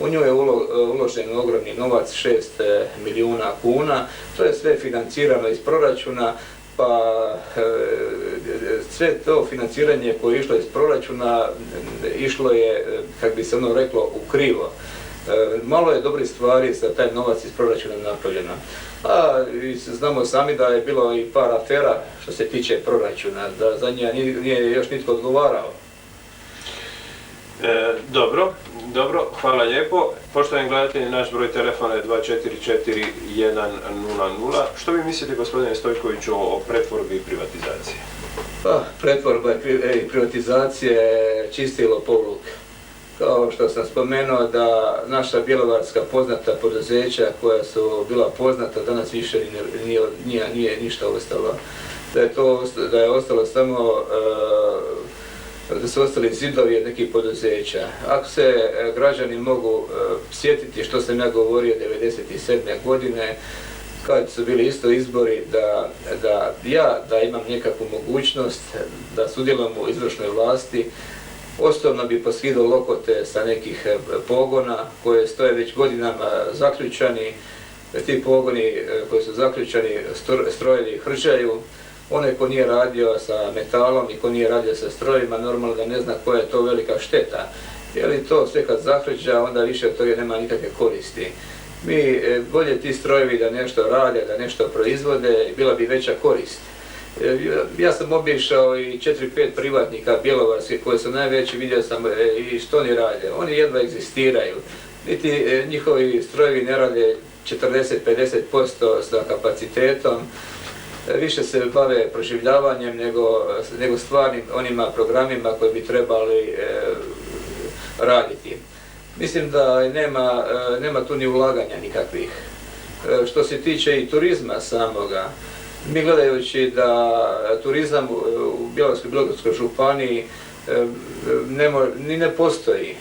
U nju je uložen ogromni novac, 6 milijuna kuna, to je sve financirano iz proračuna, pa sve to financiranje koje je išlo iz proračuna išlo je, kako bi se ono reklo, u krivo. Malo je dobrih stvari za taj novac iz proračuna napravljeno. A znamo sami da je bilo i par afera što se tiče proračuna, da za nje nije još nitko odgovarao. Dobro, hvala lijepo. Poštovani gledatelji, naš broj telefona je 244-100. Što vi mislite, gospodine Stojkoviću, o pretvorbi i privatizaciji? Pa, pretvorba i privatizacija je čistilo povluk. Kao što sam spomenuo da naša bjelovarska poznata poduzeća koja su bila poznata danas više nije ništa ostalo. Da je ostalo samo da su ostali zidovi od nekih poduzeća. Ako se građani mogu sjetiti što sam ja govorio 1997. godine, kad su bili isto izbori, da imam nekakvu mogućnost da sudjelujem u izvršnoj vlasti, osobno bi poskidao lokote sa nekih pogona koje stoje već godinama zaključani. Ti pogoni koji su zaključani strojevi hrđaju. Onaj ko nije radio sa metalom i ko nije radio sa strojevima, normalno da ne zna koja je to velika šteta. Jer to sve kad zahrđa, onda više od toga nema nikakve koristi. Bolje ti strojevi da nešto rade, da nešto proizvode, bila bi veća korist. Ja sam obišao i 4-5 privatnika bjelovarske koji su najveći, vidio sam i što oni rade. Oni jedva egzistiraju. Niti njihovi strojevi ne rade 40-50% sa kapacitetom. Više se bave proživljavanjem nego stvarnim onima programima koji bi trebali raditi. Mislim da nema tu ni ulaganja nikakvih. Što se tiče i turizma samoga, mi gledajući da turizam u Bjelovarsko-bilogorskoj županiji ni ne postoji.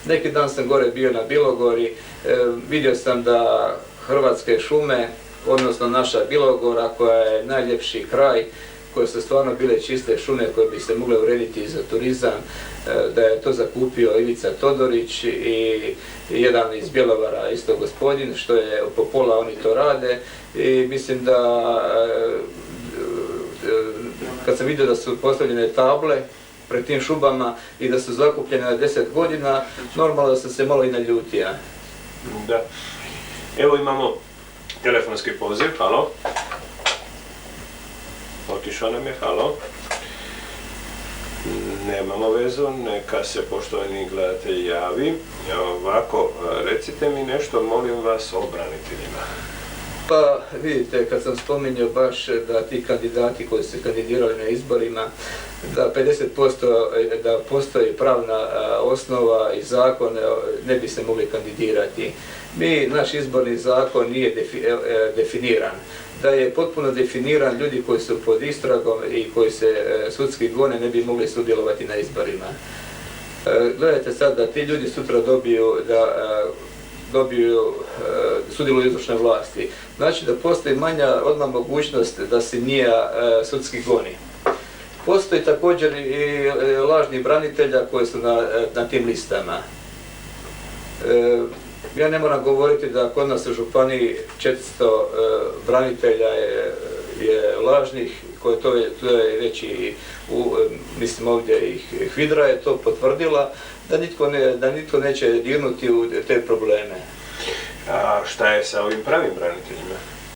Neki dan sam gore bio na Bilogori, vidio sam da Hrvatske šume, odnosno naša Bilogora koja je najljepši kraj, koje su stvarno bile čiste šume koje bi se mogle urediti za turizam, da je to zakupio Ivica Todorić i jedan iz Bjelovara, isto gospodin, što je po pola oni to rade. I mislim da kad sam vidio da su postavljene table pred tim šubama i da su zakupljene na 10 godina, normalno da sam se malo i naljutio. Da. Evo imamo telefonski poziv, halo. Otišao nam je, halo. Nemamo vezu, neka se poštovani gledatelj javi. Ovako, recite mi nešto, molim vas, o braniteljima. Pa vidite, kad sam spominjao baš da ti kandidati koji su se kandidirali na izborima, da 50% da postoji pravna osnova i zakon ne bi se mogli kandidirati. Naš izborni zakon nije definiran. Da je potpuno definiran, ljudi koji su pod istragom i koji se sudski gone ne bi mogli sudjelovati na izborima. Gledajte sad da ti ljudi sutra sudjeluju u izvršnoj vlasti. Znači da postoji manja odmah mogućnost da se nije sudski goni. Postoji također i lažni branitelja koji su na tim listama. Ja ne moram govoriti da kod nas u županiji 400 branitelja je lažnih, to je već i, mislim ovdje i HVIDRA je to potvrdila, da nitko neće dirnuti u te probleme. A šta je sa ovim pravim braniteljima?